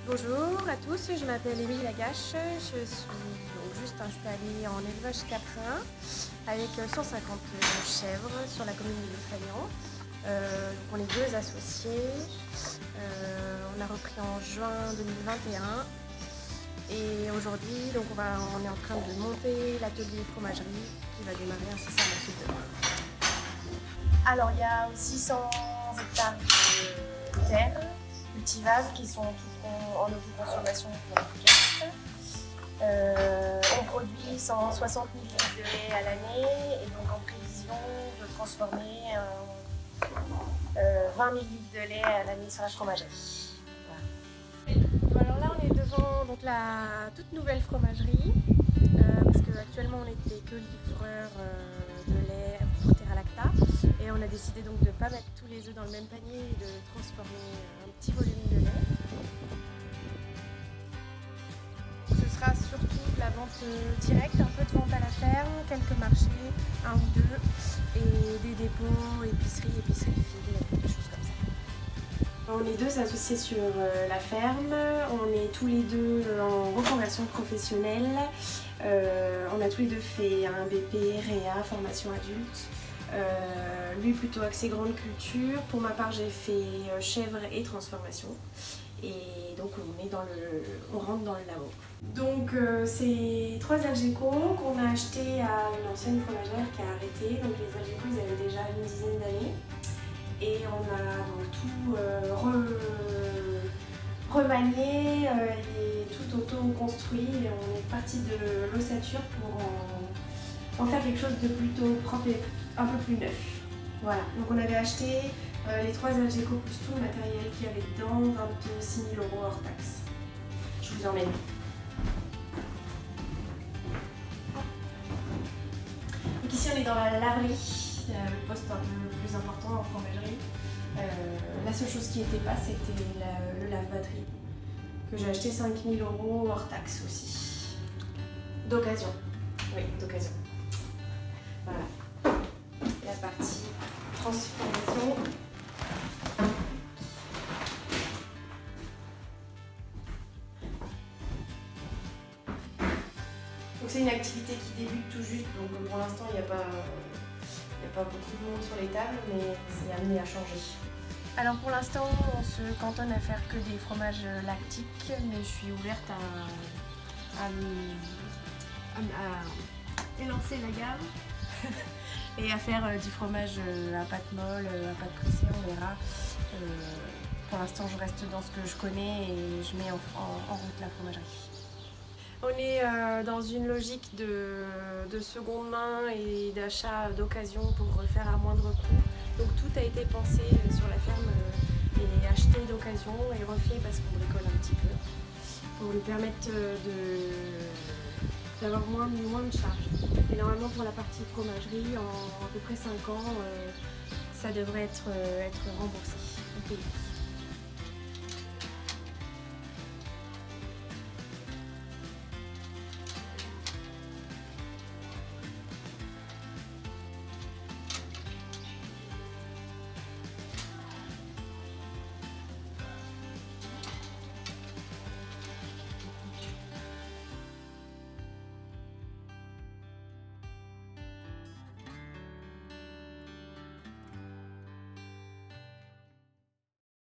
Bonjour à tous, je m'appelle Émilie Lagache, je suis donc juste installée en élevage caprin avec 150 chèvres sur la commune de Fagnan. On est deux associés, on a repris en juin 2021 et aujourd'hui donc on est en train de monter l'atelier fromagerie qui va démarrer incessamment sous demain. Alors il y a aussi 100 hectares de terre cultivables qui sont en autoconsommation pour la on produit 160 000 litres de lait à l'année et donc en prévision de transformer 20 000 litres de lait à l'année sur la fromagerie. Voilà. Alors là on est devant donc, la toute nouvelle fromagerie parce qu'actuellement on n'était que livreur de lait pour Terra Lacta et on a décidé donc de ne pas mettre tous les œufs dans le même panier et de transformer un petit volume de lait. Ce sera surtout de la vente directe, un peu de vente à la ferme, quelques marchés, un ou deux, et des dépôts, épicerie fine, des choses comme ça. On est deux associés sur la ferme, on est tous les deux en reconversion professionnelle. On a tous les deux fait un BP, Réa, formation adulte. Lui plutôt axé grande culture. Pour ma part j'ai fait chèvre et transformation. Et donc on rentre dans le labo. Donc c'est 3 Algeco qu'on a acheté à une ancienne fromagère qui a arrêté. Donc les Algeco ils avaient déjà une dizaine d'années. Et on a donc tout remanié et tout auto-construit. Et on est parti de l'ossature pour en faire quelque chose de plutôt propre et un peu plus neuf. Voilà, donc on avait acheté les 3 Algeco plus tout le matériel qu'il y avait dedans, 26 000 € hors taxe. Je vous emmène. Donc ici on est dans la laverie, le poste un peu plus important en fromagerie. La seule chose qui n'était pas c'était le lave-batterie que j'ai acheté 5 000 € hors taxe aussi. D'occasion. Oui, d'occasion. Voilà. La partie transformation. C'est une activité qui débute tout juste, donc pour l'instant il n'y a pas beaucoup de monde sur les tables, mais c'est amené à changer. Alors pour l'instant on se cantonne à faire que des fromages lactiques, mais je suis ouverte à élancer la gamme et à faire du fromage à pâte molle, à pâte pressée, on verra. Pour l'instant je reste dans ce que je connais et je mets en route la fromagerie. On est dans une logique de seconde main et d'achat d'occasion pour refaire à moindre coût. Donc tout a été pensé sur la ferme et acheté d'occasion et refait parce qu'on bricole un petit peu pour lui permettre d'avoir moins de charges. Et normalement pour la partie fromagerie, en à peu près 5 ans, ça devrait être remboursé.